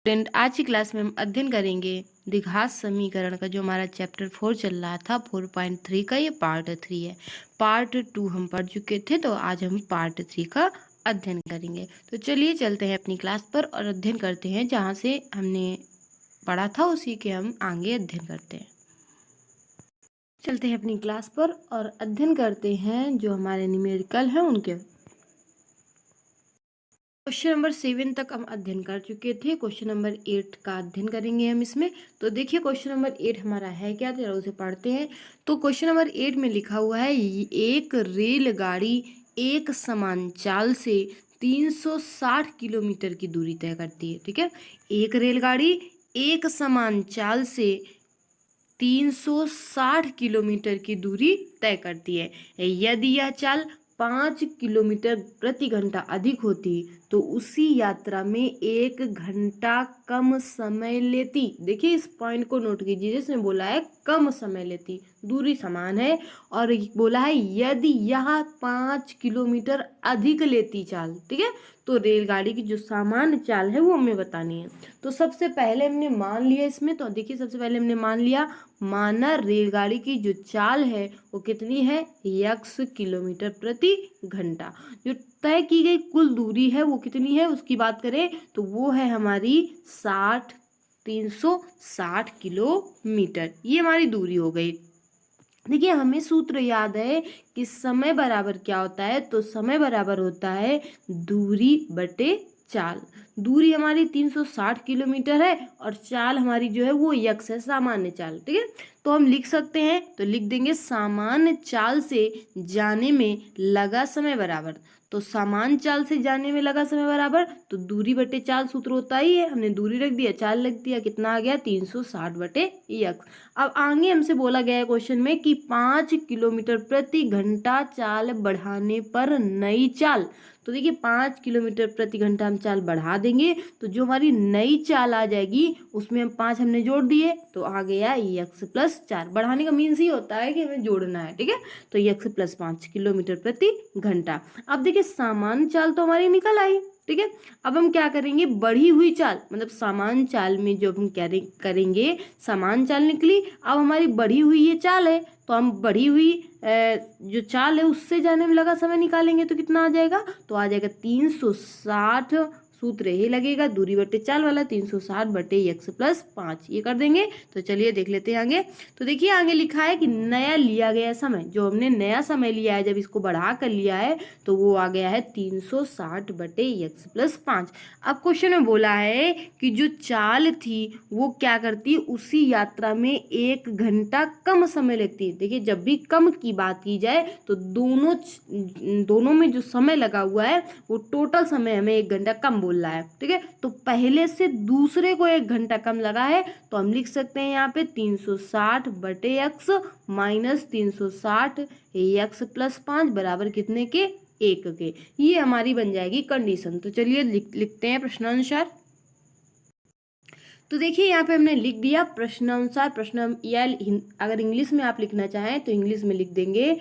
Student, आज की class में हम अध्ययन करेंगे द्विघात समीकरण का, जो हमारा चैप्टर 4 चल रहा था 4.3 का। ये पार्ट 3 है। पार्ट 2 हम पढ़ चुके थे, तो आज हम पार्ट 3 का अध्ययन करेंगे। तो चलिए चलते हैं अपनी क्लास पर और अध्ययन करते हैं। जहाँ से हमने पढ़ा था उसी के हम आगे अध्ययन करते हैं। चलते हैं अपनी क्लास पर और अध्ययन करते हैं जो हमारे न्यूमेरिकल हैं उनके। क्वेश्चन नंबर 7 तक हम अध्ययन कर चुके थे। क्वेश्चन नंबर 8 का अध्ययन करेंगे हम इसमें। तो देखिए क्वेश्चन नंबर 8 हमारा है क्या, जरा उसे पढ़ते हैं। तो क्वेश्चन नंबर 8 में लिखा हुआ है, एक रेलगाड़ी एक समान चाल से 360 किलोमीटर की दूरी तय करती है। ठीक है, एक रेलगाड़ी एक समान चाल से 360 किलोमीटर की दूरी तय करती है। यदि यह चाल 5 किलोमीटर प्रति घंटा अधिक होती तो उसी यात्रा में 1 घंटा कम समय लेती। देखिए इस पॉइंट को नोट कीजिए, जिसमें बोला है कम समय लेती, दूरी समान है, और बोला है यदि यह 5 किलोमीटर अधिक लेती चाल। ठीक है, तो रेलगाड़ी की जो सामान्य चाल है वो हमें बतानी है। तो सबसे पहले हमने मान लिया इसमें, तो देखिए सबसे पहले हमने मान लिया, माना रेलगाड़ी की जो चाल है वो कितनी है, x किलोमीटर प्रति घंटा। जो तय की गई कुल दूरी है वो कितनी है, उसकी बात करें तो वो है हमारी 360 किलोमीटर। ये हमारी दूरी हो गई। देखिए हमें सूत्र याद है कि समय बराबर क्या होता है, तो समय बराबर होता है दूरी बटे चाल। दूरी हमारी 360 किलोमीटर है और चाल हमारी जो है वो यक्स है, सामान्य चाल। ठीक है, तो हम लिख सकते हैं, तो लिख देंगे सामान्य चाल से जाने में लगा समय बराबर। तो सामान्य चाल से जाने में लगा समय बराबर, तो दूरी बटे चाल सूत्र होता ही है। हमने दूरी रख दिया, चाल रख दिया, कितना आ गया 360 बटे यक्स। अब आगे हमसे बोला गया है क्वेश्चन में कि 5 किलोमीटर प्रति घंटा चाल बढ़ाने पर नई चाल। तो देखिए 5 किलोमीटर प्रति घंटा हम चाल बढ़ा देंगे, तो जो हमारी नई चाल आ जाएगी उसमें हम 5 हमने जोड़ दिए, तो आ गया यक्स प्लस 4। बढ़ाने का मीन्स ही होता है कि हमें जोड़ना है। ठीक है, तो यक्स प्लस 5 किलोमीटर प्रति घंटा। अब देखिए सामान्य चाल तो हमारी निकल आई। ठीक है, अब हम क्या करेंगे, बढ़ी हुई चाल, मतलब सामान्य चाल में जो हम करेंगे, सामान्य चाल निकली, अब हमारी बढ़ी हुई ये चाल है, तो हम बढ़ी हुई जो चाल है उससे जाने में लगा समय निकालेंगे, तो कितना आ जाएगा, तो आ जाएगा 360। सूत्र यही लगेगा, दूरी बटे चाल वाला, 360 बटे यक्स प्लस 5। ये कर देंगे। तो चलिए देख लेते हैं आगे। तो देखिए आगे लिखा है कि नया लिया गया समय, जो हमने नया समय लिया है, जब इसको बढ़ा कर लिया है तो वो आ गया है 360 बटे यक्स प्लस 5। अब क्वेश्चन में बोला है कि जो चाल थी वो क्या करती, उसी यात्रा में 1 घंटा कम समय लगती है। देखिए जब भी कम की बात की जाए तो दोनों में जो समय लगा हुआ है वो टोटल समय हमें 1 घंटा कम बोल रहा है। ठीक है, तो पहले से दूसरे को 1 घंटा कम लगा है, तो हम लिख सकते हैं यहाँ पे 360 बटे एक्स माइनस 360 एक्स प्लस 5 बराबर कितने के, 1 के। ये हमारी बन जाएगी कंडीशन। तो चलिए लिखते हैं प्रश्नानुसार। तो देखिए यहाँ पे हमने लिख दिया प्रश्नानुसार। प्रश्न या अगर इंग्लिश में आप लिखना चाहें तो इंग्लिश में लिख देंगे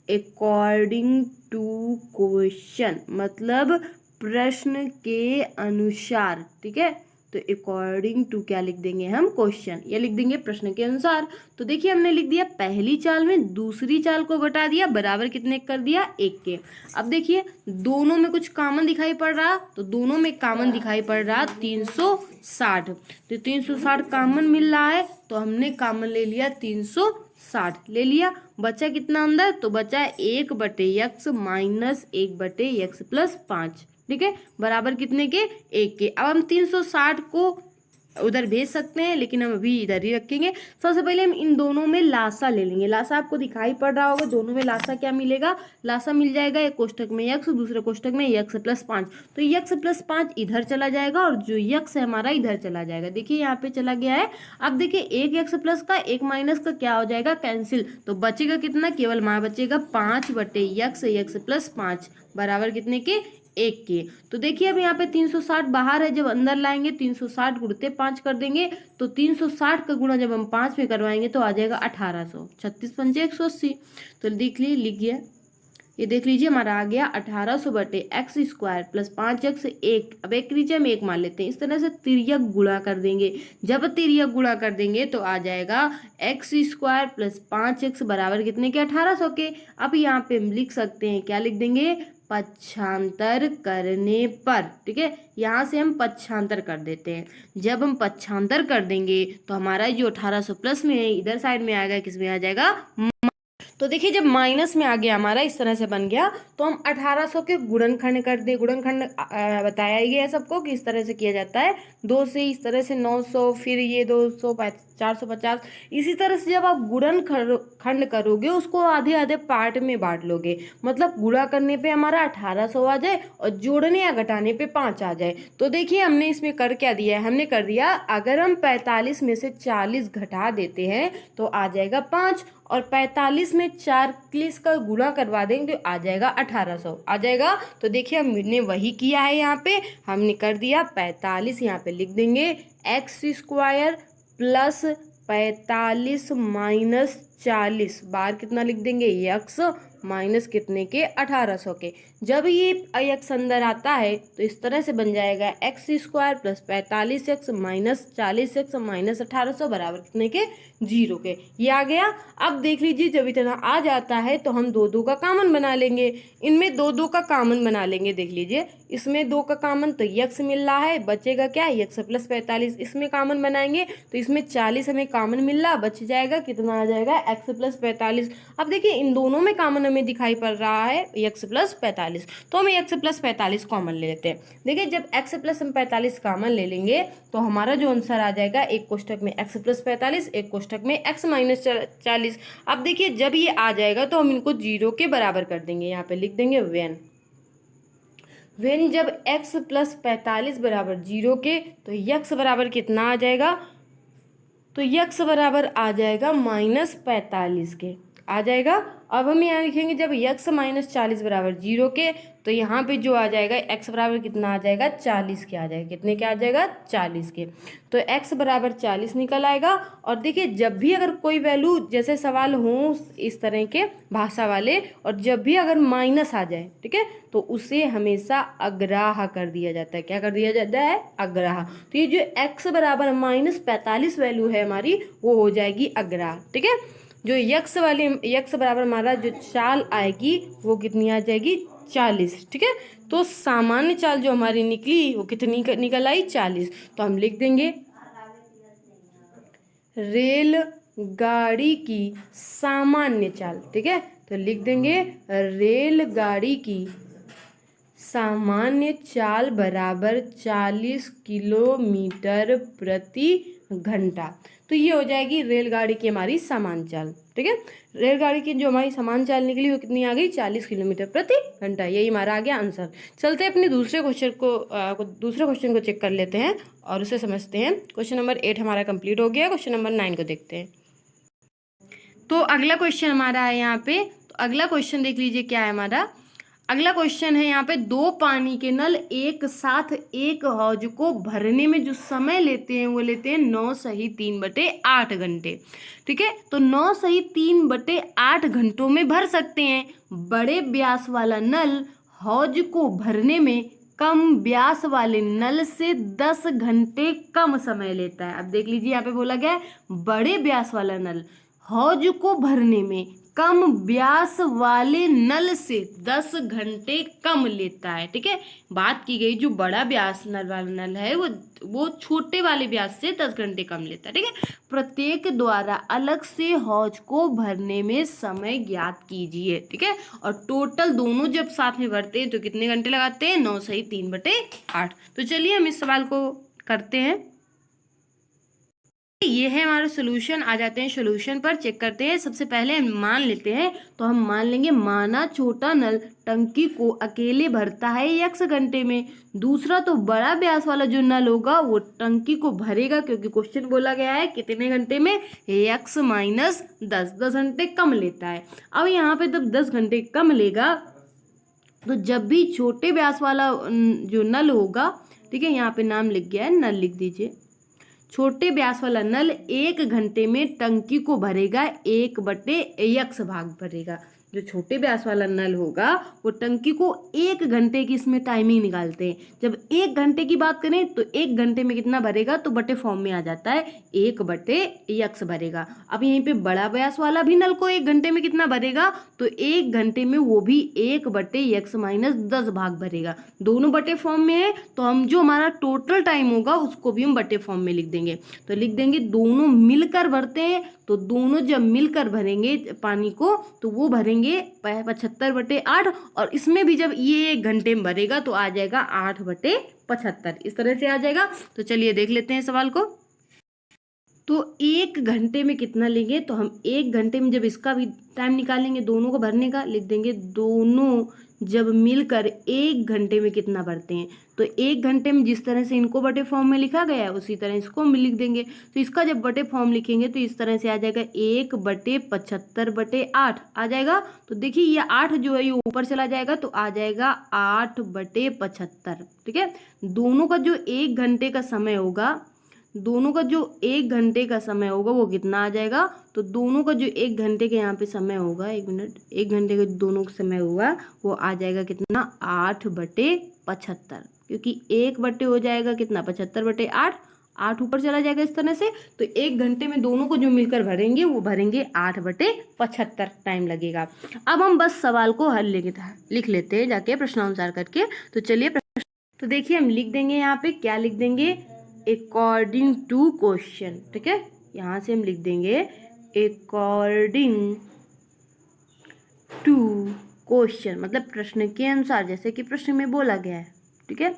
अकॉर्डिंग टू क्वेश्चन, मतलब प्रश्न के अनुसार। ठीक है, तो अकॉर्डिंग टू क्या लिख देंगे हम, क्वेश्चन, या लिख देंगे प्रश्न के अनुसार। तो देखिए हमने लिख दिया पहली चाल में दूसरी चाल को घटा दिया, बराबर कितने कर दिया, 1 के। अब देखिए दोनों में कुछ कॉमन दिखाई पड़ रहा, तो दोनों में कॉमन दिखाई पड़ रहा 360, तो 360 कॉमन मिल रहा है, तो हमने कॉमन ले लिया 360 ले लिया। बचा कितना अंदर, तो बचा 1 बटे यक्स माइनस 1 बटे यक्स प्लस 5। ठीक है, बराबर कितने के, 1 के। अब हम 360 को उधर भेज सकते हैं, लेकिन हम अभी इधर ही रखेंगे। सबसे पहले हम इन दोनों में लासा ले लेंगे। लासा आपको दिखाई पड़ रहा होगा, दोनों में लासा क्या मिलेगा, लासा मिल जाएगा, एक कोष्टक में यक्स, दूसरे कोष्टक में यक्स प्लस 5। तो यक्स प्लस 5 इधर चला जाएगा और जो यक्स है हमारा इधर चला जाएगा। देखिए यहाँ पे चला गया है। अब देखिए एक यक्स प्लस का एक माइनस का क्या हो जाएगा, कैंसिल, तो बचेगा कितना, केवल वहां बचेगा 5 बटे यक्स प्लस 5 बराबर कितने के, 1 के। तो देखिए अब यहाँ पे 360 बाहर है, जब अंदर लाएंगे 360 गुणते 5 कर देंगे, तो 360 का गुणा जब हम 5 में करवाएंगे तो आ जाएगा 1800, 36 पंचे 180। तो लिख गया ये देख लीजिए हमारा आ गया 1800 बटे एक्स स्क्वायर प्लस 5x 1। अब एक नीचे हम 1 मान लेते हैं। इस तरह से तिर्यक गुणा कर देंगे। जब तिर्यक गुणा कर देंगे तो आ जाएगा एक्स स्क्वायर प्लस 5x बराबर कितने के 1800 के। अब यहाँ पे हम लिख सकते हैं, क्या लिख देंगे, पक्षांतर करने पर। ठीक है, यहाँ से हम पक्षांतर कर देते हैं। जब हम पक्षांतर कर देंगे तो हमारा जो 1800 प्लस में है इधर साइड में आएगा, किस में आ जाएगा, तो देखिए जब माइनस में आ गया हमारा, इस तरह से बन गया, तो हम 1800 के गुणनखंड कर दे। गुणनखंड बताया ही है सबको कि इस तरह से किया जाता है। 2 से इस तरह से 900, फिर ये 200, 450। इसी तरह से जब आप गुणन खंड करोगे उसको आधे आधे पार्ट में बांट लोगे। मतलब गुणा करने पे हमारा 1800 आ जाए और जोड़ने या घटाने पे 5 आ जाए। तो देखिए हमने इसमें कर क्या दिया है, हमने कर दिया अगर हम 45 में से 40 घटा देते हैं तो आ जाएगा 5, और 45 में 40 का गुणा करवा देंगे तो आ जाएगा 1800 आ जाएगा। तो देखिए हमने वही किया है, यहाँ पे हमने कर दिया 45, यहाँ पे लिख देंगे एक्स स्क्वायर प्लस 45 माइनस 40 बार कितना लिख देंगे, एक्स माइनस कितने के 1800 के। जब ये एक्स अंदर आता है तो इस तरह से बन जाएगा x square plus 45x minus 40x minus 1800 बराबर कितने के, 0 के। ये आ गया। अब देख लीजिए जब इतना आ जाता है तो हम 2 का कॉमन बना लेंगे। इनमें 2 का कॉमन बना लेंगे। देख लीजिए इसमें 2 का कॉमन तो x मिल रहा है, बचेगा क्या, x प्लस 45। इसमें कॉमन बनाएंगे तो इसमें 40 हमें कॉमन मिल रहा, बच जाएगा कितना आ जाएगा, x प्लस 45। अब देखिए इन दोनों में कॉमन हमें दिखाई पड़ रहा है x प्लस 45, तो हम x प्लस 45 कॉमन ले लेते हैं। देखिए जब x प्लस हम 45 कॉमन ले लेंगे तो हमारा जो आंसर आ जाएगा, एक कोष्टक में x प्लस 45, एक कोष्टक में x माइनस 40। अब देखिए जब ये आ जाएगा तो हम इनको 0 के बराबर कर देंगे। यहाँ पे लिख देंगे वेन जब x प्लस 45 बराबर 0 के तो x बराबर कितना आ जाएगा, तो x बराबर आ जाएगा माइनस 45 के आ जाएगा। अब हम यहाँ लिखेंगे जब x माइनस 40 बराबर 0 के, तो यहाँ पे जो आ जाएगा x बराबर कितना आ जाएगा, 40 के आ जाएगा। कितने के आ जाएगा, 40 के। तो x बराबर 40 निकल आएगा। और देखिए जब भी अगर कोई वैल्यू, जैसे सवाल हो इस तरह के भाषा वाले, और जब भी अगर माइनस आ जाए, ठीक है, तो उसे हमेशा अग्राह्य कर दिया जाता है। क्या कर दिया जाता है, अग्राह्य। तो ये जो x बराबर माइनस 45 वैल्यू है हमारी, वो हो जाएगी अग्राह्य। ठीक है, जो x बराबर हमारा जो चाल आएगी वो कितनी आ जाएगी, 40। ठीक है, तो सामान्य चाल जो हमारी निकली वो कितनी निकल आई, 40। तो हम लिख देंगे रेलगाड़ी की सामान्य चाल। ठीक है, तो लिख देंगे रेलगाड़ी की सामान्य चाल बराबर 40 किलोमीटर प्रति घंटा। तो ये हो जाएगी रेलगाड़ी की हमारी सामान्य चाल। ठीक है, रेलगाड़ी की जो हमारी सामान्य चाल निकली वो कितनी आ गई, 40 किलोमीटर प्रति घंटा। यही हमारा आ गया आंसर। चलते अपने दूसरे क्वेश्चन को चेक कर लेते हैं और उसे समझते हैं। क्वेश्चन नंबर 8 हमारा कंप्लीट हो गया। क्वेश्चन नंबर 9 को देखते हैं। तो अगला क्वेश्चन हमारा है यहाँ पे। तो अगला क्वेश्चन देख लीजिए क्या है हमारा। अगला क्वेश्चन है यहाँ पे, 2 पानी के नल एक साथ एक हौज को भरने में जो समय लेते हैं वो लेते हैं 9 सही 3/8 घंटे। ठीक है, तो 9 सही 3/8 घंटों में भर सकते हैं। बड़े व्यास वाला नल हौज को भरने में कम व्यास वाले नल से 10 घंटे कम समय लेता है। अब देख लीजिए यहाँ पे बोला गया है बड़े व्यास वाला नल हौज को भरने में कम व्यास वाले नल से 10 घंटे कम लेता है। ठीक है, बात की गई जो बड़ा व्यास नल वाला नल है वो छोटे वाले व्यास से 10 घंटे कम लेता है। ठीक है, प्रत्येक द्वारा अलग से हौज को भरने में समय ज्ञात कीजिए। ठीक है, और टोटल दोनों जब साथ में भरते हैं तो कितने घंटे लगाते हैं, 9 सही 3/8। तो चलिए हम इस सवाल को करते हैं। ये है हमारा सोल्यूशन। आ जाते हैं सोल्यूशन पर, चेक करते हैं। सबसे पहले हम मान लेते हैं, तो हम मान लेंगे माना छोटा नल टंकी को अकेले भरता है x घंटे में। दूसरा तो बड़ा व्यास वाला जो नल होगा वो टंकी को भरेगा, क्योंकि क्वेश्चन बोला गया है कितने घंटे में, x माइनस 10 घंटे कम लेता है। अब यहाँ पे जब 10 घंटे कम लेगा तो जब भी छोटे व्यास वाला जो नल होगा, ठीक है, यहाँ पे नाम लिख गया है, नल लिख दीजिए। छोटे व्यास वाला नल 1 घंटे में टंकी को भरेगा 1/x भाग भरेगा। जो छोटे व्यास वाला नल होगा वो टंकी को 1 घंटे की इसमें टाइमिंग निकालते हैं। जब 1 घंटे की बात करें तो 1 घंटे में कितना भरेगा, तो बटे फॉर्म में आ जाता है 1/x भरेगा। अब यहीं पे बड़ा व्यास वाला भी नल को 1 घंटे में कितना भरेगा, तो 1 घंटे में वो भी 1/x-10 भाग भरेगा। दोनों बटे फॉर्म में है, तो हम जो हमारा टोटल टाइम होगा उसको भी हम बटे फॉर्म में लिख देंगे। तो लिख देंगे दोनों मिलकर भरते हैं, तो दोनों जब मिलकर भरेंगे पानी को तो वो भरेंगे 75/8, और इसमें भी जब ये 1 घंटे में भरेगा तो आ जाएगा 8/75, इस तरह से आ जाएगा। तो चलिए देख लेते हैं सवाल को। तो 1 घंटे में कितना लेंगे, तो हम 1 घंटे में जब इसका भी टाइम निकालेंगे दोनों को भरने का, लिख देंगे दोनों जब मिलकर 1 घंटे में कितना भरते हैं। तो 1 घंटे में जिस तरह से इनको बटे फॉर्म में लिखा गया है उसी तरह इसको हम लिख देंगे। तो इसका जब बटे फॉर्म लिखेंगे तो इस तरह से आ जाएगा 1/75/8 आ जाएगा। तो देखिए ये 8 जो है ये ऊपर चला जाएगा तो आ जाएगा 8/75। ठीक है, दोनों का जो 1 घंटे का समय होगा, दोनों का जो 1 घंटे का समय होगा वो कितना आ जाएगा, तो दोनों का जो 1 घंटे के यहाँ पे समय होगा, 1 मिनट, 1 घंटे का दोनों का समय होगा वो आ जाएगा कितना, 8/75, क्योंकि 1 बटे हो जाएगा कितना 75/8, 8 ऊपर चला जाएगा इस तरह से। तो 1 घंटे में दोनों को जो मिलकर भरेंगे वो भरेंगे 8/75 टाइम लगेगा। अब हम बस सवाल को हल लिख लेते हैं जाके प्रश्नानुसार करके। तो चलिए तो देखिए हम लिख देंगे यहाँ पे, क्या लिख देंगे, अकॉर्डिंग टू क्वेश्चन। ठीक है, यहाँ से हम लिख देंगे अकॉर्डिंग टू क्वेश्चन, मतलब प्रश्न के अनुसार, जैसे कि प्रश्न में बोला गया है। ठीक है,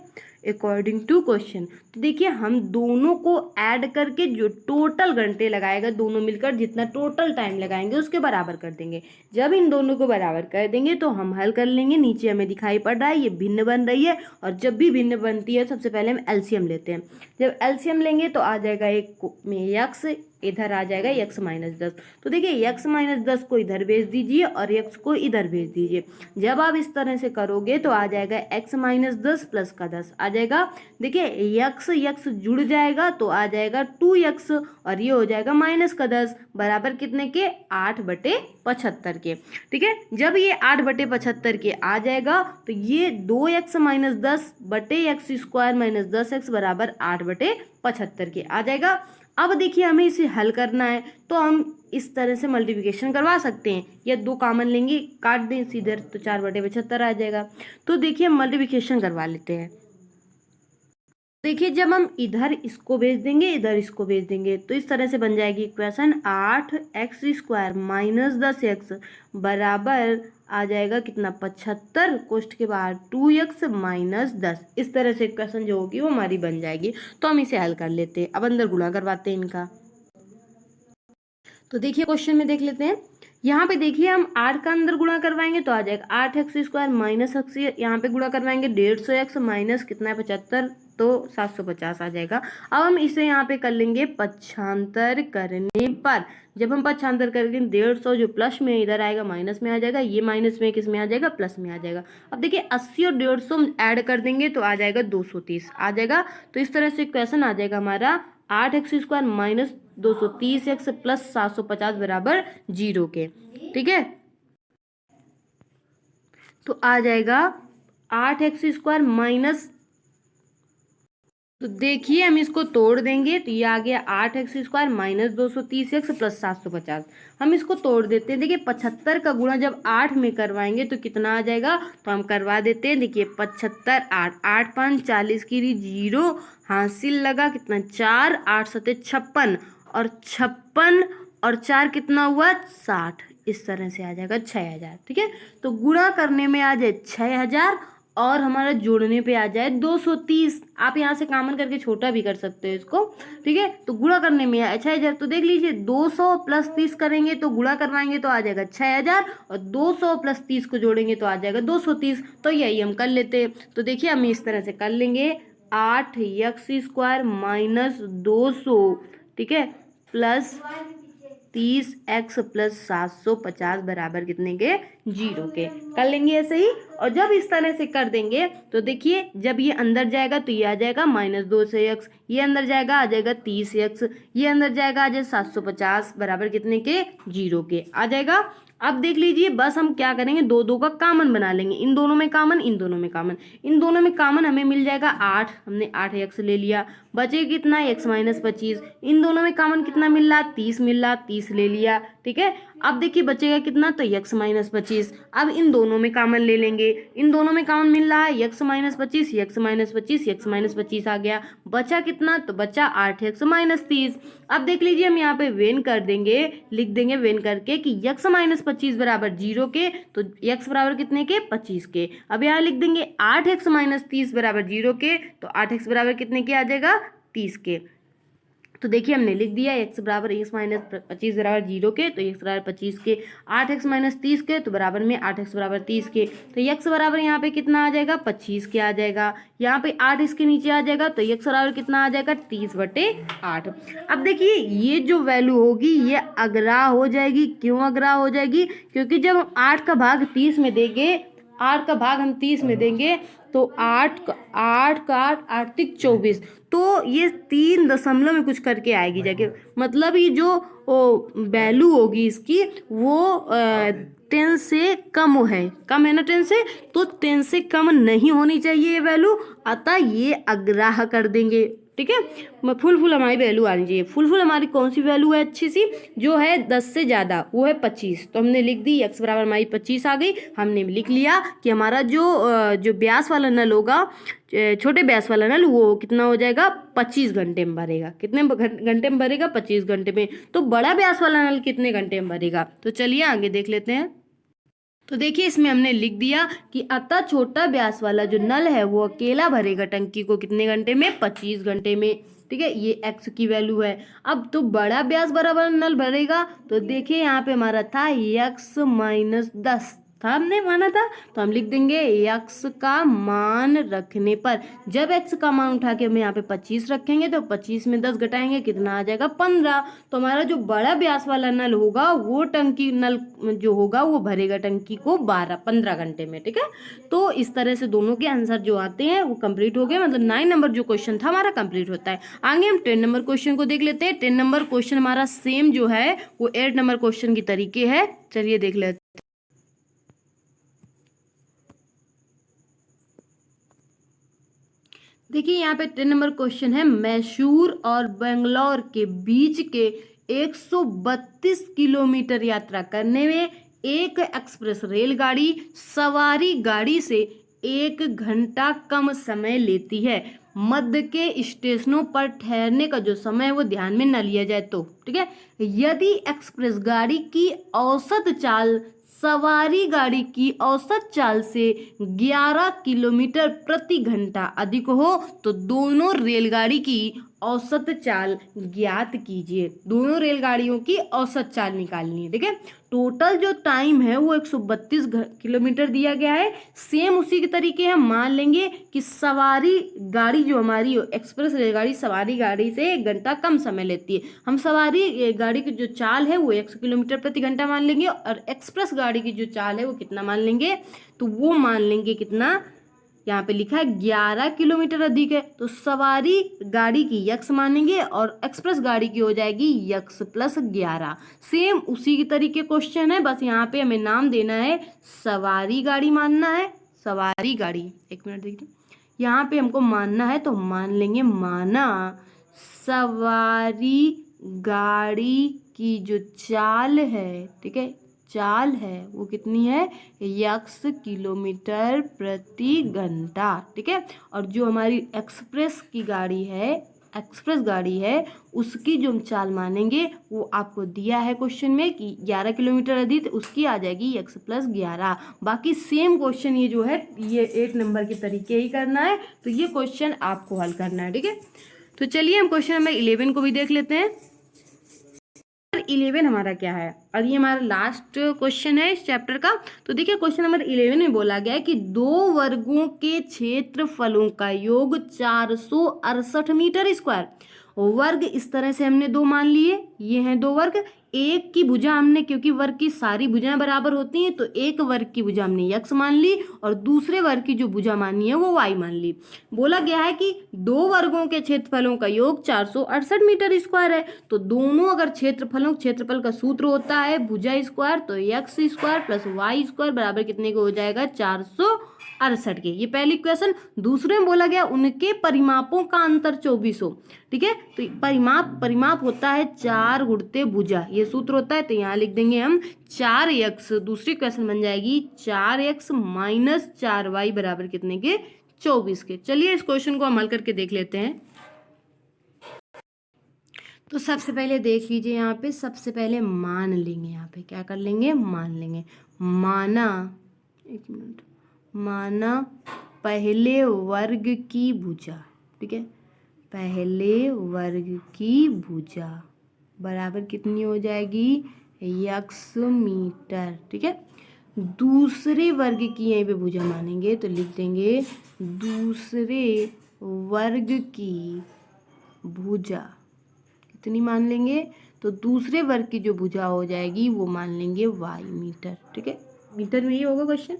अकॉर्डिंग टू क्वेश्चन। तो देखिए हम दोनों को ऐड करके जो टोटल घंटे लगाएगा, दोनों मिलकर जितना टोटल टाइम लगाएंगे उसके बराबर कर देंगे। जब इन दोनों को बराबर कर देंगे तो हम हल कर लेंगे। नीचे हमें दिखाई पड़ रहा है ये भिन्न बन रही है, और जब भी भिन्न बनती है सबसे पहले हम एलसीएम लेते हैं। जब एलसीएम लेंगे तो आ जाएगा एक में यक्स, इधर आ जाएगा x-10। तो देखिए x-10 को इधर भेज दीजिए और x को इधर भेज दीजिए। जब आप इस तरह से करोगे तो आ जाएगा x-10 प्लस का 10 आ जाएगा। देखिए x जुड़ जाएगा तो आ जाएगा 2x, और ये हो जाएगा माइनस का 10 बराबर कितने के, 8/75 के। ठीक है, जब ये 8/75 के आ जाएगा तो ये 2x-10 बटे x² - 10x बराबर 8/75 के आ जाएगा। अब देखिए हमें इसे हल करना है तो हम इस तरह से मल्टीप्लिकेशन करवा सकते हैं, या 2 कॉमन लेंगे, काट दें सीधे तो 4/75 आ जाएगा। तो देखिए हम मल्टीप्लिकेशन करवा लेते हैं। देखिए जब हम इधर इसको भेज देंगे, इधर इसको भेज देंगे, तो इस तरह से बन जाएगी इक्वेशन 8x² - 10x बराबर आ जाएगा कितना, 75, कोष्ठ के बाहर 2x - 10। इस तरह से इक्वेशन जो होगी वो हमारी बन जाएगी। तो हम इसे हल कर लेते हैं। अब अंदर गुणा करवाते हैं इनका। तो देखिए क्वेश्चन में देख लेते हैं, यहाँ पे देखिए हम 8 का अंदर गुणा करवाएंगे तो आ जाएगा 8x² - x, यहाँ पे गुणा करवाएंगे 150x माइनस कितना है 75, तो 750 आ जाएगा। अब हम इसे यहाँ पे कर लेंगे पक्षांतर करने पर। जब हम पक्षांतर करेंगे 150 जो प्लस में इधर आएगा माइनस में आ जाएगा, ये माइनस में किस में आ जाएगा, प्लस में आ जाएगा। अब देखिए 80 और 150 हम ऐड कर देंगे तो आ जाएगा 230 आ जाएगा। तो इस तरह से क्वेश्चन आ जाएगा हमारा 8x² - 230x प्लस 750 बराबर 0 के। ठीक है, तो आ जाएगा 8x² माइनस, तो देखिए हम इसको तोड़ देंगे तो ये आ गया 8x² - 230x प्लस 750। हम इसको तोड़ देते हैं। देखिए 75 का गुणा जब 8 में करवाएंगे तो कितना आ जाएगा, तो हम करवा देते हैं। देखिए 75 8 8 5 40 की 0 हासिल लगा कितना 4, 8 7 56, और 56 और 4 कितना हुआ 60, इस तरह से आ जाएगा 6000। ठीक है, तो गुणा करने में आ जाए 6000 और हमारा जोड़ने पे आ जाए 230। आप यहाँ से कॉमन करके छोटा भी कर सकते हो इसको। ठीक है, तो गुणा करने में आया 6000, तो देख लीजिए 200 प्लस 30 करेंगे तो गुणा करवाएंगे तो आ जाएगा 6000, और 200 प्लस 30 को जोड़ेंगे तो आ जाएगा 230। तो यही हम कर लेते हैं। तो देखिए हम इस तरह से कर लेंगे 8x² - 200, ठीक है, प्लस 30x प्लस 750 बराबर कितने के, 0 के। कर लेंगे ऐसे ही, और जब इस तरह से कर देंगे तो देखिए जब ये अंदर जाएगा तो ये आ जाएगा -2 से x, ये अंदर जाएगा आ जाएगा 30x, ये अंदर जाएगा आ जाए 750 बराबर कितने के, 0 के आ जाएगा। अब देख लीजिए, बस हम क्या करेंगे, दो दो का कॉमन बना लेंगे, इन दोनों में कॉमन, इन दोनों में कॉमन, इन दोनों में कॉमन हमें मिल जाएगा 8, हमने 8x ले लिया, बचे कितना x माइनस 25, इन दोनों में कॉमन कितना मिल रहा, 30 मिल रहा, 30 ले लिया, ठीक है। अब देखिए बचेगा कितना, तो x माइनस 25, अब इन दोनों में कॉमन ले लेंगे, इन दोनों में कॉमन मिल रहा है x minus 25, x minus 25, x minus 25 आ गया, बचा कितना, तो बचा 8x माइनस 30। अब देख लीजिए हम यहाँ पे वेन कर देंगे, लिख देंगे वेन करके कि x माइनस 25 बराबर 0 के, तो x बराबर कितने के, 25 के। अब यहाँ लिख देंगे 8x माइनस 30 बराबर 0 के, तो 8x बराबर कितने के आ जाएगा, 30 के। तो देखिए हमने लिख दिया x बराबर x माइनस 25 बराबर 0 के, तो x बराबर 25 के, 8x माइनस 30 के, तो बराबर में 8x बराबर 30 के, तो x बराबर यहाँ पे कितना आ जाएगा, 25 के आ जाएगा, यहाँ पे 8 इसके नीचे आ जाएगा, तो x बराबर कितना आ जाएगा, 30/8। अब देखिए ये जो वैल्यू होगी ये अग्रा हो जाएगी, क्यों अग्रा हो जाएगी, क्योंकि जब हम 8 का भाग 30 में देंगे, 8 का भाग हम 30 में देंगे, तो 8 का 8 तिक 24, तो ये 3 दशमलव में कुछ करके आएगी जाके, मतलब ये जो वैल्यू होगी इसकी वो 10 से कम है, कम है ना 10 से, तो 10 से कम नहीं होनी चाहिए ये वैल्यू, अतः ये अग्राह कर देंगे, ठीक है। फुल हमारी वैल्यू आनी चाहिए, फुल हमारी कौन सी वैल्यू है अच्छी सी, जो है 10 से ज़्यादा, वो है 25, तो हमने लिख दी x बराबर हमारी 25 आ गई। हमने लिख लिया कि हमारा जो ब्यास वाला नल होगा, छोटे ब्यास वाला नल, वो कितना हो जाएगा, 25 घंटे में भरेगा, कितने घंटे में भरेगा, 25 घंटे में। तो बड़ा ब्यास वाला नल कितने घंटे में भरेगा, तो चलिए आगे देख लेते हैं। तो देखिए इसमें हमने लिख दिया कि अतः छोटा ब्यास वाला जो नल है वो अकेला भरेगा टंकी को कितने घंटे में, 25 घंटे में, ठीक है। ये x की वैल्यू है। अब तो बड़ा ब्यास बराबर नल भरेगा, तो देखिए यहाँ पे हमारा था x माइनस 10 था, हमने माना था, तो हम लिख देंगे x का मान रखने पर, जब x का मान उठा के हम यहाँ पे 25 रखेंगे, तो 25 में 10 घटाएंगे, कितना आ जाएगा, 15। तो हमारा जो बड़ा ब्यास वाला नल होगा वो टंकी नल जो होगा वो भरेगा टंकी को 15 घंटे में, ठीक है। तो इस तरह से दोनों के आंसर जो आते हैं वो कंप्लीट हो गए, मतलब 9 नंबर जो क्वेश्चन था हमारा कंप्लीट होता है। आगे हम 10 नंबर क्वेश्चन को देख लेते हैं। 10 नंबर क्वेश्चन हमारा सेम जो है वो 8 नंबर क्वेश्चन की तरीके है, चलिए देख लेते हैं। देखिए यहाँ पे 10 नंबर क्वेश्चन है, मैसूर और बेंगलोर के बीच के 132 किलोमीटर यात्रा करने में एक एक्सप्रेस रेलगाड़ी सवारी गाड़ी से 1 घंटा कम समय लेती है। मध्य के स्टेशनों पर ठहरने का जो समय है वो ध्यान में न लिया जाए तो, ठीक है। यदि एक्सप्रेस गाड़ी की औसत चाल सवारी गाड़ी की औसत चाल से 11 किलोमीटर प्रति घंटा अधिक हो तो दोनों रेलगाड़ी की औसत चाल ज्ञात कीजिए। दोनों रेलगाड़ियों की औसत चाल निकालनी है, ठीक है। टोटल जो टाइम है वो 132 किलोमीटर दिया गया है। सेम उसी के तरीके हम मान लेंगे कि सवारी गाड़ी जो हमारी एक्सप्रेस रेलगाड़ी सवारी गाड़ी से 1 घंटा कम समय लेती है। हम सवारी गाड़ी की जो चाल है वो 100 किलोमीटर प्रति घंटा मान लेंगे, और एक्सप्रेस गाड़ी की जो चाल है वो कितना मान लेंगे, तो वो मान लेंगे कितना, यहाँ पे लिखा है 11 किलोमीटर अधिक है, तो सवारी गाड़ी की यक्स मानेंगे और एक्सप्रेस गाड़ी की हो जाएगी यक्स प्लस 11। सेम उसी की तरीके क्वेश्चन है, बस यहाँ पे हमें नाम देना है, सवारी गाड़ी मानना है, सवारी गाड़ी, एक मिनट देखिए, यहाँ पे हमको मानना है तो मान लेंगे माना सवारी गाड़ी की जो चाल है, ठीक है, चाल है वो कितनी है, यक्स किलोमीटर प्रति घंटा, ठीक है। और जो हमारी एक्सप्रेस गाड़ी है उसकी जो हम चाल मानेंगे वो आपको दिया है क्वेश्चन में कि 11 किलोमीटर अधिक, उसकी आ जाएगी यक्स प्लस 11। बाकी सेम क्वेश्चन ये जो है ये 8 नंबर के तरीके ही करना है, तो ये क्वेश्चन आपको हल करना है, ठीक है। तो चलिए हम क्वेश्चन नंबर 11 को भी देख लेते हैं। 11 हमारा क्या है, और ये हमारा लास्ट क्वेश्चन है इस चैप्टर का। तो देखिए क्वेश्चन नंबर 11 में बोला गया है कि 2 वर्गों के क्षेत्रफलों का योग 468 मीटर स्क्वायर। वर्ग इस तरह से हमने 2 मान लिए, ये हैं 2 वर्ग, एक की भुजा हमने, क्योंकि वर्ग की सारी भुजाएं बराबर होती हैं, तो एक वर्ग की भुजा हमने x मान ली और दूसरे वर्ग की जो भुजा मानी है वो y मान ली। बोला गया है कि दो वर्गों के क्षेत्रफलों का योग 468 मीटर स्क्वायर है। तो दोनों अगर क्षेत्रफल का सूत्र होता है भुजा स्क्वायर, तो x square plus y square बराबर कितने को हो जाएगा 468 के। ये पहली इक्वेशन। दूसरे में बोला गया उनके परिमापों का अंतर 24 हो। ठीक है, तो परिमाप होता है 4 गुणित भुजा, ये सूत्र होता है। तो यहाँ लिख देंगे हम 4x, दूसरी इक्वेशन बन जाएगी 4x माइनस 4y बराबर कितने के 24 के। चलिए इस क्वेश्चन को हम हल करके देख लेते हैं। तो सबसे पहले देख लीजिए, यहाँ पे सबसे पहले मान लेंगे, यहाँ पे क्या कर लेंगे, मान लेंगे। माना, एक मिनट, माना पहले वर्ग की भुजा, ठीक है, पहले वर्ग की भुजा बराबर कितनी हो जाएगी x मीटर। ठीक है, दूसरे वर्ग की यहीं पे भुजा मानेंगे तो लिख देंगे दूसरे वर्ग की भुजा कितनी मान लेंगे, तो दूसरे वर्ग की जो भुजा हो जाएगी वो मान लेंगे y मीटर। ठीक है, मीटर में ही होगा क्वेश्चन।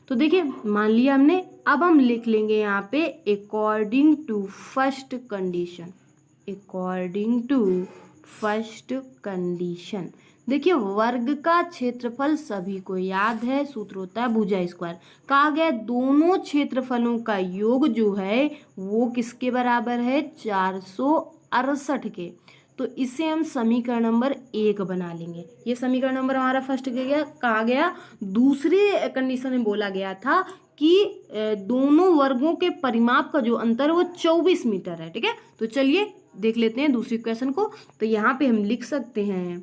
तो देखिए मान लिया हमने, अब हम लिख लेंगे यहाँ पे according to first condition, according to first condition. देखिए वर्ग का क्षेत्रफल सभी को याद है, सूत्र होता है भुजा स्क्वायर। कहा गया दोनों क्षेत्रफलों का योग जो है वो किसके बराबर है 468 के। तो इसे हम समीकरण नंबर 1 बना लेंगे। ये समीकरण नंबर हमारा फर्स्ट कहा गया। दूसरी कंडीशन में बोला गया था कि दोनों वर्गों के परिमाप का जो अंतर है वो 24 मीटर है। ठीक है, तो चलिए देख लेते हैं दूसरी क्वेश्चन को। तो यहाँ पे हम लिख सकते हैं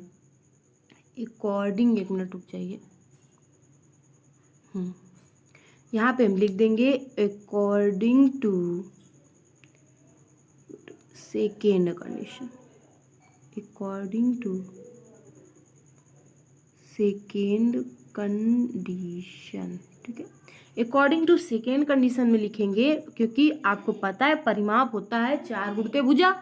अकॉर्डिंग, एक मिनट रुक जाइए, यहाँ पे हम लिख देंगे according to second condition, according to second condition. ठीक है, अकॉर्डिंग टू सेकेंड कंडीशन में लिखेंगे, क्योंकि आपको पता है परिमाप होता है 4 गुणित भुजा।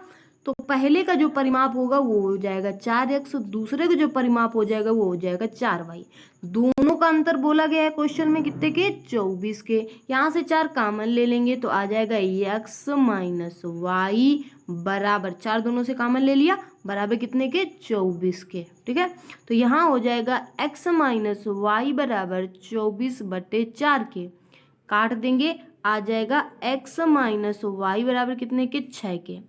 तो पहले का जो परिमाप होगा वो हो जाएगा 4x, दूसरे का जो परिमाप हो जाएगा वो हो जाएगा 4y। दोनों का अंतर बोला गया है क्वेश्चन में कितने के 24 के। यहाँ से 4 कॉमन ले लेंगे तो आ जाएगा x माइनस वाई बराबर, 4 दोनों से कॉमन ले लिया, बराबर कितने के 24 के। ठीक है, तो यहाँ हो जाएगा x माइनस वाई बराबर 24/4 के। काट देंगे, आ जाएगा x माइनस वाई बराबर कितने के 6 के।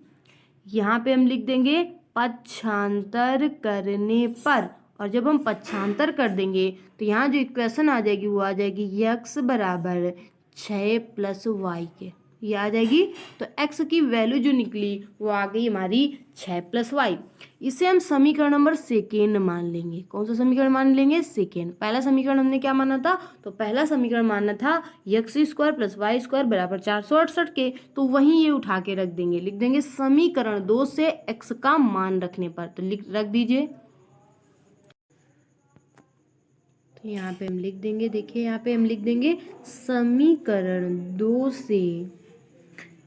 यहाँ पे हम लिख देंगे पक्षांतर करने पर, और जब हम पक्षांतर कर देंगे तो यहाँ जो इक्वेशन आ जाएगी वो आ जाएगी x बराबर 6 प्लस वाई के, ये आ जाएगी। तो x की वैल्यू जो निकली वो आ गई हमारी 6 प्लस वाई। इसे हम समीकरण नंबर सेकेंड मान लेंगे। कौन सा समीकरण मान लेंगे, सेकेंड। पहला समीकरण हमने क्या माना था, तो पहला समीकरण मानना था x square plus y square बराबर 468 के। तो वहीं ये उठा के रख देंगे, लिख देंगे समीकरण 2 से x का मान रखने पर, तो रख दीजिए। तो यहाँ पे हम लिख देंगे, देखिए यहाँ पे हम लिख देंगे समीकरण 2 से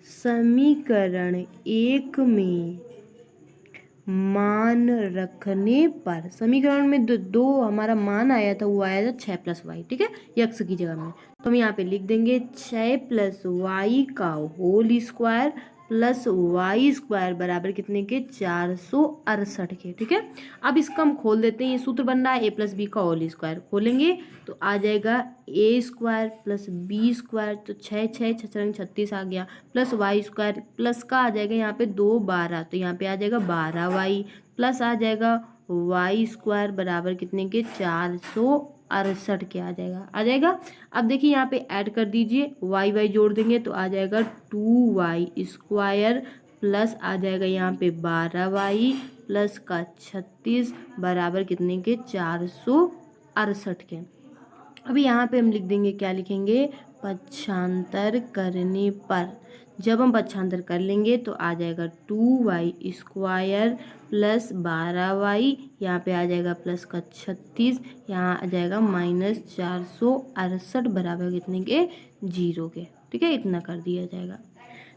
समीकरण 1 में मान रखने पर, समीकरण में दो हमारा मान आया था वो आया था 6 प्लस वाई। ठीक है, x की जगह में तो हम यहाँ पे लिख देंगे 6 प्लस वाई का whole square plus y square बराबर कितने के 468 के। ठीक है, अब इसका हम खोल देते हैं, ये सूत्र बन रहा है ए प्लस बी का होल स्क्वायर। खोलेंगे तो आ जाएगा ए स्क्वायर प्लस बी स्क्वायर, तो 6 6 36 आ गया, प्लस वाई स्क्वायर, प्लस का आ जाएगा यहाँ पे 2 12, तो यहाँ पे आ जाएगा 12 वाई, प्लस आ जाएगा वाई स्क्वायर बराबर कितने के 468 के आ जाएगा। अब देखिए यहाँ पे ऐड कर दीजिए, वाई वाई जोड़ देंगे तो आ जाएगा 2y स्क्वायर प्लस आ जाएगा यहाँ पे 12y प्लस का 36 बराबर कितने के 468 के। अभी यहाँ पे हम लिख देंगे, क्या लिखेंगे, पक्षांतर करने पर। जब हम पक्षांतर कर लेंगे तो आ जाएगा 2y स्क्वायर प्लस 12y, यहाँ पे आ जाएगा प्लस का 36, यहाँ आ जाएगा माइनस 468 बराबर कितने के 0 के। ठीक है, इतना कर दिया जाएगा।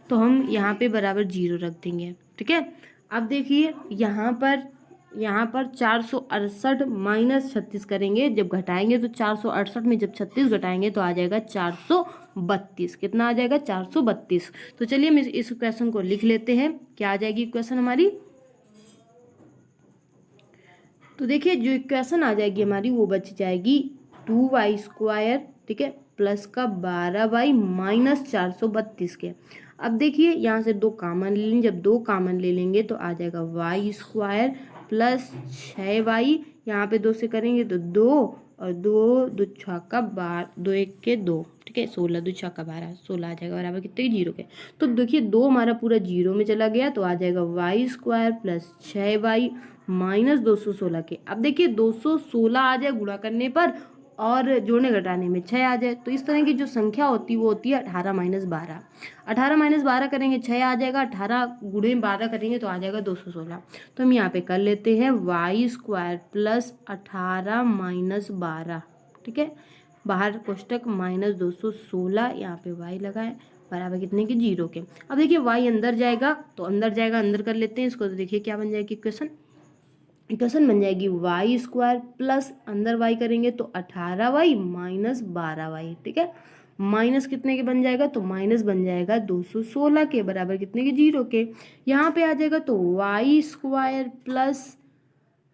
तो हम यहाँ पे बराबर 0 रख देंगे। ठीक है, अब देखिए यहाँ पर यहाँ पर 468 माइनस 36 करेंगे, जब घटाएंगे तो 468 में जब 36 घटाएंगे तो आ जाएगा 432। कितना आ जाएगा? 432। तो चलिए हम इस क्वेश्चन को लिख लेते हैं। क्या आ जाएगी इक्वेशन हमारी? तो देखिए जो इक्वेशन आ जाएगी हमारी वो बच जाएगी 2y², ठीक है, प्लस का 12y माइनस 432 के। अब देखिए यहाँ से 2 कॉमन ले लेंगे, जब 2 कॉमन ले लेंगे तो आ जाएगा y² प्लस 6y, यहाँ पे 2 से करेंगे तो 2 और 2 2 छक्का 12, 2 1 के 2, ठीक है, 16 2 छक्का 12, 16 आ जाएगा बराबर कितने? 0 के। तो देखिए 2 हमारा पूरा 0 में चला गया तो आ जाएगा y² प्लस 6y माइनस 216 के। अब देखिए 216 आ जाए गुणा करने पर और जोड़ने घटाने में 6 आ जाए, तो इस तरह की जो संख्या होती है वो होती है 18 माइनस 12। 18 माइनस 12 करेंगे 6 आ जाएगा, 18 गुणे 12 करेंगे तो आ जाएगा 216। तो हम यहाँ पे कर लेते हैं y² प्लस 18 माइनस 12, ठीक है, बाहर कोष्टक माइनस 216, यहाँ पे y लगाए बराबर कितने के? 0 के। अब देखिए y अंदर जाएगा तो अंदर जाएगा, अंदर कर लेते हैं इसको, तो देखिए क्या बन जाएगी इक्वेशन बन जाएगी y² प्लस अंदर y करेंगे तो 18y माइनस 12y, ठीक है, माइनस कितने के बन जाएगा? तो माइनस बन जाएगा 216 के बराबर कितने के? 0 के। यहाँ पे आ जाएगा तो y² प्लस,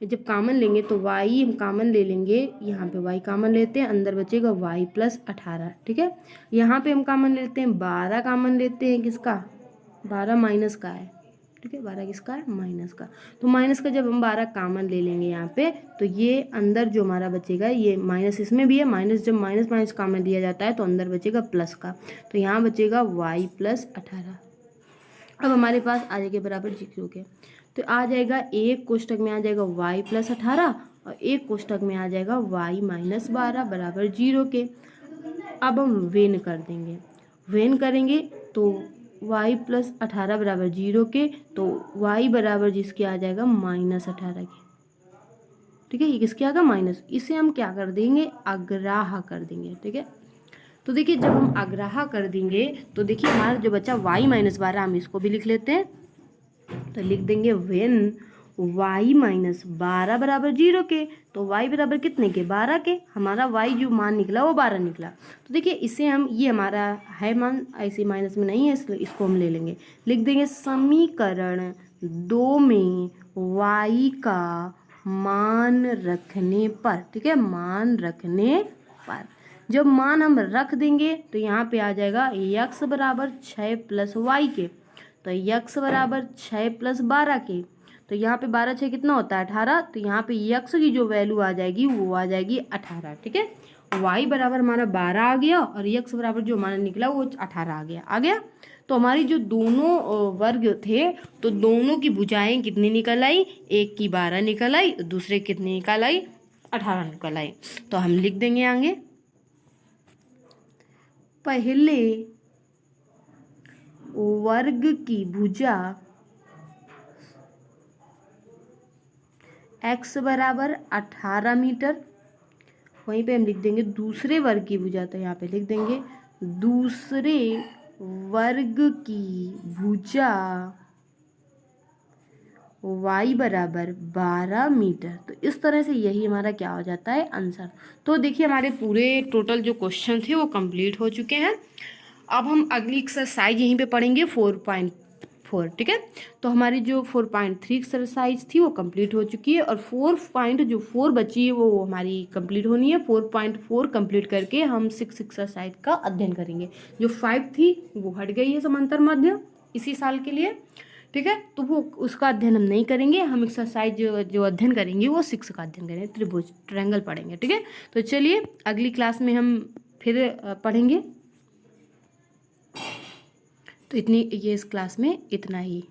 जब कॉमन लेंगे तो y हम कॉमन ले लेंगे, यहाँ पे y कॉमन लेते हैं, अंदर बचेगा y प्लस 18, ठीक है। यहाँ पे हम कॉमन लेते हैं 12 कॉमन लेते हैं, किसका? 12 माइनस का है, ठीक है, 12 किसका है? माइनस का। तो माइनस का जब हम 12 कॉमन ले लेंगे यहाँ पे तो ये अंदर जो हमारा बचेगा, ये माइनस इसमें भी है, माइनस जब माइनस माइनस कॉमन लिया जाता है तो अंदर बचेगा प्लस का, तो यहाँ बचेगा y प्लस 18। अब हमारे पास आ जाएगा बराबर 0 के, तो आ जाएगा एक कोष्टक में आ जाएगा y प्लस 18 और एक कोष्टक में आ जाएगा y माइनस 12 बराबर 0 के। अब हम वेन कर देंगे, वेन करेंगे तो y प्लस 18 बराबर 0 के, तो y बराबर जिसके आ जाएगा माइनस 18 के, ठीक है, ये किसके आएगा? माइनस। इसे हम क्या कर देंगे? अग्राह्य कर देंगे, ठीक है। तो देखिए जब हम अग्राह्य कर देंगे तो देखिए हमारा जो बचा y माइनस 12, हम इसको भी लिख लेते हैं, तो लिख देंगे वेन y माइनस 12 बराबर 0 के, तो y बराबर कितने के? 12 के। हमारा y जो मान निकला वो 12 निकला। तो देखिए इसे हम, ये हमारा है मान, ऐसे माइनस में नहीं है इसलिए इसको हम ले लेंगे, लिख देंगे समीकरण 2 में y का मान रखने पर, ठीक है, मान रखने पर जब मान हम रख देंगे तो यहाँ पे आ जाएगा x बराबर 6 प्लस वाई के, तो x बराबर 6 प्लस 12 के, तो यहाँ पे 12 6 कितना होता है? 18, तो यहाँ पे x की जो वैल्यू आ जाएगी वो आ जाएगी 18, ठीक है। y बराबर हमारा 12 आ गया और x बराबर जो हमारा निकला वो 18 आ गया। तो हमारी जो दोनों वर्ग थे तो दोनों की भुजाएं कितनी निकल आई? एक की 12 निकल आई, दूसरे कितनी निकल आई? 18 निकल आई। तो हम लिख देंगे आगे, पहले वर्ग की भुजा x बराबर 18 मीटर, वहीं पे हम लिख देंगे दूसरे वर्ग की भुजा, तो यहाँ पे लिख देंगे दूसरे वर्ग की भुजा y बराबर 12 मीटर। तो इस तरह से यही हमारा क्या हो जाता है? आंसर। तो देखिए हमारे पूरे टोटल जो क्वेश्चन थे वो कंप्लीट हो चुके हैं। अब हम अगली एक्सरसाइज यहीं पे पढ़ेंगे 4.4, ठीक है। तो हमारी जो 4.3 एक्सरसाइज थी वो कंप्लीट हो चुकी है और 4 बची है वो हमारी कंप्लीट होनी है। 4.4 कंप्लीट करके हम 6 एक्सरसाइज का अध्ययन करेंगे। जो 5 थी वो हट गई है समांतर माध्य इसी साल के लिए, ठीक है, तो वो उसका अध्ययन हम नहीं करेंगे। हम एक्सरसाइज जो अध्ययन करेंगे वो 6 का अध्ययन करेंगे, त्रिभुज ट्रायंगल पढ़ेंगे, ठीक है। तो चलिए अगली क्लास में हम फिर पढ़ेंगे। तो इतनी, ये इस क्लास में इतना ही।